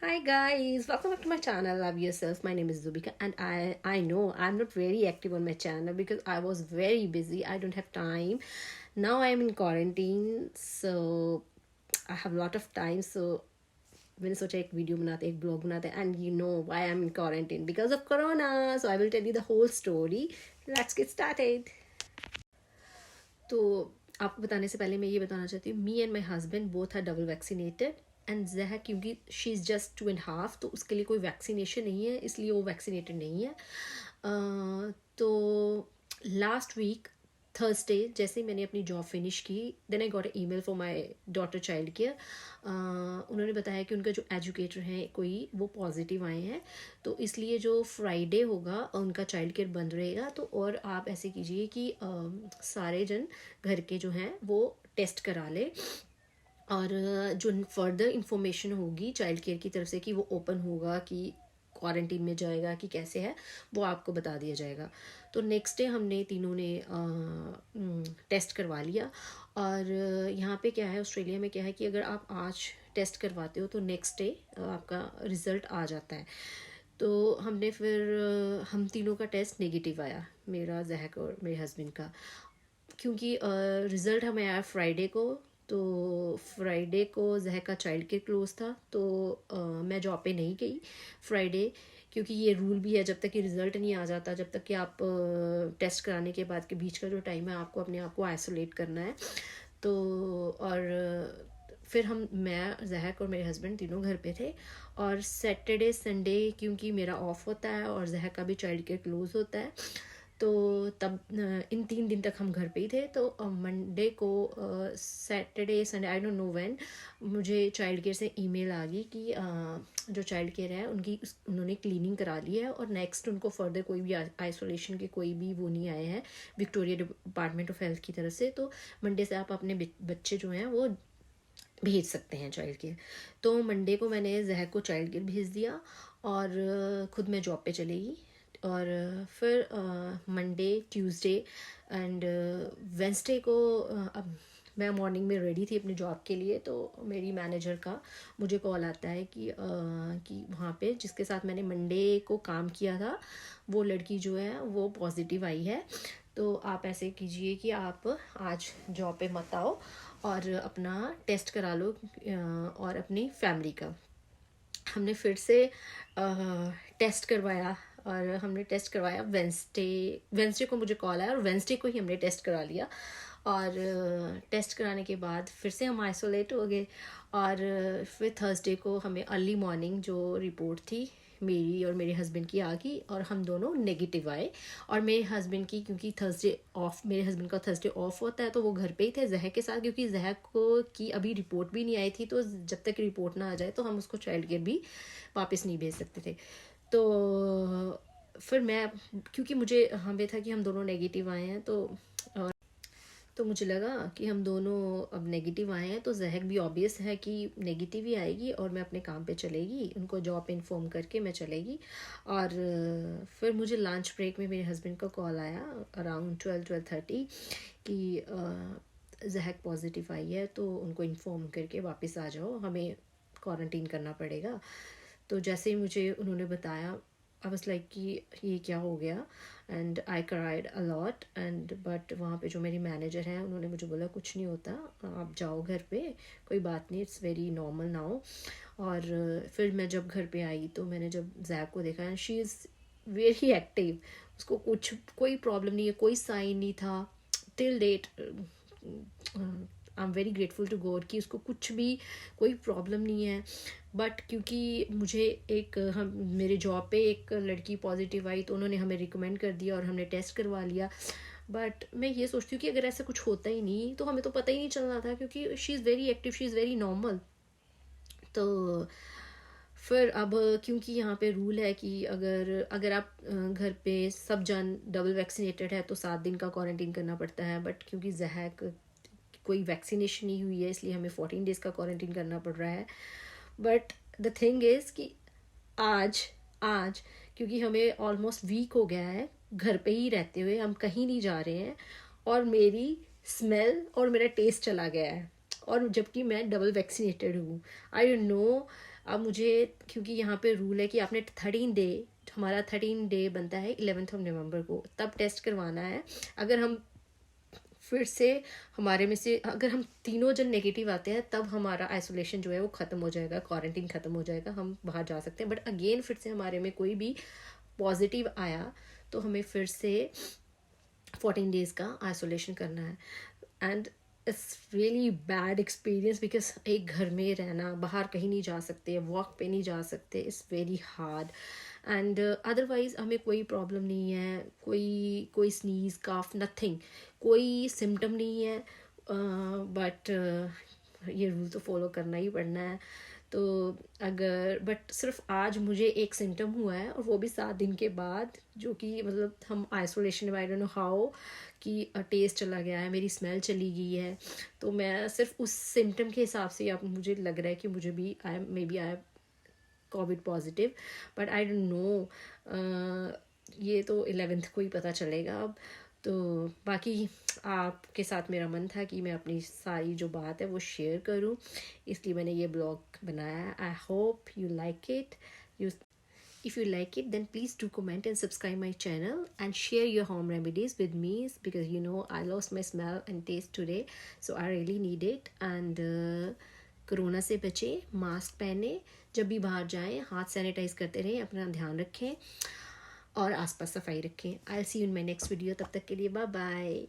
Hi guys, welcome back to my channel. Love yourself. My name is Zubika, and I know I'm not very active on my channel because I was very busy. I don't have time. Now I'm in quarantine, so I have a lot of time. So मैंने सोचा एक video बनाते एक blog बनाते and you know why I am in quarantine because of corona so I will tell you the whole story let's get started तो आपको बताने से पहले मैं ये बताना चाहती हूँ me and my husband both are double vaccinated and जहर क्योंकि शी इज़ जस्ट 2.5 तो उसके लिए कोई वैक्सीनेशन नहीं है इसलिए वो वैक्सीनेटेड नहीं है तो लास्ट वीक थर्सडे जैसे ही मैंने अपनी जॉब फिनिश की then I got email for my daughter child care उन्होंने बताया कि उनका जो एजुकेटर हैं कोई वो पॉजिटिव आए हैं तो इसलिए जो फ्राइडे होगा उनका चाइल्ड केयर बंद रहेगा तो और आप ऐसे कीजिए कि सारे जन घर के जो हैं वो टेस्ट करा ले और जो फर्दर इंफॉर्मेशन होगी चाइल्ड केयर की तरफ से कि वो ओपन होगा कि क्वारंटीन में जाएगा कि कैसे है वो आपको बता दिया जाएगा तो नेक्स्ट डे हमने तीनों ने टेस्ट करवा लिया और यहाँ पे क्या है ऑस्ट्रेलिया में क्या है कि अगर आप आज टेस्ट करवाते हो तो नेक्स्ट डे आपका रिज़ल्ट आ जाता है तो हमने फिर हम तीनों का टेस्ट नेगेटिव आया मेरा जहक और मेरे हस्बैंड का क्योंकि रिज़ल्ट हमें आया फ्राइडे को तो फ्राइडे को जहक का चाइल्ड केयर क्लोज था तो मैं जॉब पे नहीं गई फ्राइडे क्योंकि ये रूल भी है जब तक कि रिज़ल्ट नहीं आ जाता जब तक कि आप टेस्ट कराने के बाद के बीच का जो टाइम है आपको अपने आप को आइसोलेट करना है तो और फिर मैं जहक और मेरे हस्बैंड तीनों घर पे थे और सैटरडे संडे क्योंकि मेरा ऑफ होता है और जहक का भी चाइल्ड केयर क्लोज होता है तो तब इन 3 दिन तक हम घर पे ही थे तो मंडे को Saturday Sunday I don't know when मुझे चाइल्ड केयर से ईमेल आ गई कि जो चाइल्ड केयर है उनकी उन्होंने क्लीनिंग करा ली है और नेक्स्ट उनको फर्दर कोई भी आइसोलेशन के कोई भी वो नहीं आए हैं विक्टोरिया डिपार्टमेंट ऑफ हेल्थ की तरफ से तो मंडे से आप अपने बच्चे जो हैं वो भेज सकते हैं चाइल्ड केयर तो मंडे को मैंने जहक को चाइल्ड केयर भेज दिया और ख़ुद मैं जॉब पे चली गई और फिर मंडे ट्यूसडे एंड वेंसडे को अब मैं मॉर्निंग में रेडी थी अपनी जॉब के लिए तो मेरी मैनेजर का मुझे कॉल आता है कि वहाँ पे जिसके साथ मैंने मंडे को काम किया था वो लड़की जो है वो पॉजिटिव आई है तो आप ऐसे कीजिए कि आप आज जॉब पे मत आओ और अपना टेस्ट करा लो और अपनी फैमिली का हमने फिर से टेस्ट करवाया और हमने टेस्ट करवाया वेंसडे को मुझे कॉल आया और वेंसडे को ही हमने टेस्ट करा लिया और टेस्ट कराने के बाद फिर से हम आइसोलेट हो गए और फिर थर्सडे को हमें अर्ली मॉर्निंग जो रिपोर्ट थी मेरी और मेरे हस्बैंड की आ गई और हम दोनों नेगेटिव आए और मेरे हस्बैंड की क्योंकि थर्सडे ऑफ मेरे हस्बैंड का थर्सडे ऑफ होता है तो वो घर पे ही थे जहक के साथ क्योंकि जहक को की अभी रिपोर्ट भी नहीं आई थी तो जब तक रिपोर्ट ना आ जाए तो हम उसको चाइल्ड केयर भी वापस नहीं भेज सकते थे तो फिर मैं क्योंकि मुझे हमें था कि हम दोनों नेगेटिव आए हैं तो मुझे लगा कि हम दोनों अब नेगेटिव आए हैं तो जहक भी ऑब्वियस है कि नेगेटिव ही आएगी और मैं अपने काम पे चलेगी उनको जॉब पे इन्फॉर्म करके मैं चलेगी और फिर मुझे लंच ब्रेक में मेरे हस्बैंड का कॉल आया अराउंड 12-12:30 कि जहक पॉजिटिव आई है तो उनको इन्फॉर्म करके वापस आ जाओ हमें क्वारंटीन करना पड़ेगा तो जैसे ही मुझे उन्होंने बताया आई वाज लाइक कि ये क्या हो गया and I cried a lot and but वहाँ पे जो मेरी मैनेजर हैं उन्होंने मुझे बोला कुछ नहीं होता आप जाओ घर पे कोई बात नहीं इट्स वेरी नॉर्मल नाउ और फिर मैं जब घर पे आई तो मैंने जब जैक को देखा and she is very active उसको कोई प्रॉब्लम नहीं है कोई साइन नहीं था till date I am very grateful to God कि उसको कुछ भी कोई प्रॉब्लम नहीं है बट क्योंकि मुझे हम मेरे जॉब पे एक लड़की पॉजिटिव आई तो उन्होंने हमें रिकमेंड कर दिया और हमने टेस्ट करवा लिया बट मैं ये सोचती हूँ कि अगर ऐसा कुछ होता ही नहीं तो हमें तो पता ही नहीं चलना था क्योंकि she is very active she is very normal तो फिर अब क्योंकि यहाँ पे रूल है कि अगर आप घर पे सब जन डबल वैक्सीनेटेड है तो 7 दिन का क्वारंटीन करना पड़ता है बट क्योंकि जहक कोई वैक्सीनेशन नहीं हुई है इसलिए हमें 14 डेज़ का क्वारंटीन करना पड़ रहा है बट द थिंग इज़ कि आज आज क्योंकि हमें ऑलमोस्ट वीक हो गया है घर पे ही रहते हुए हम कहीं नहीं जा रहे हैं और मेरी स्मेल और मेरा टेस्ट चला गया है और जबकि मैं डबल वैक्सीनेटेड हूँ आई डोंट नो अब मुझे, क्योंकि यहाँ पे रूल है कि आपने 13 डे, हमारा 13 डे बनता है 11 नवंबर को, तब टेस्ट करवाना है। अगर हम फिर से, हमारे में से अगर हम तीनों जन नेगेटिव आते हैं, तब हमारा आइसोलेशन जो है वो ख़त्म हो जाएगा, क्वारंटीन ख़त्म हो जाएगा, हम बाहर जा सकते हैं। बट अगेन फिर से हमारे में कोई भी पॉजिटिव आया तो हमें फिर से 14 डेज़ का आइसोलेशन करना है। And it's really bad experience, because एक घर में रहना, बाहर कहीं नहीं जा सकते, वॉक पे नहीं जा सकते, it's very hard. And otherwise हमें कोई प्रॉब्लम नहीं है, कोई स्नीज काफ नथिंग, कोई सिम्टम नहीं है। बट ये रूल तो फॉलो करना ही पड़ना है। तो अगर, बट सिर्फ आज मुझे एक सिम्टम हुआ है, और वो भी 7 दिन के बाद, जो कि मतलब हम आइसोलेशन में, आई डोंट नो हाउ, कि टेस्ट चला गया है, मेरी स्मेल चली गई है। तो मैं सिर्फ उस सिम्टम के हिसाब से अब मुझे लग रहा है कि मुझे भी आई covid positive, but I don't know, ये तो 11th को ही पता चलेगा अब। तो बाकी आपके साथ मेरा मन था कि मैं अपनी सारी जो बात है वो शेयर करूं, इसलिए मैंने ये ब्लॉग बनाया। I hope you like it. You If you like it, then please do comment and subscribe my channel and share your home remedies with me, because you know I lost my smell and taste today, so I really need it. And corona से बचे, mask पहने, जब भी बाहर जाएं हाथ sanitise करते रहें, अपना ध्यान रखें और आसपास सफाई रखें। I will see you in my next video. तब तक के लिए बाय बाय।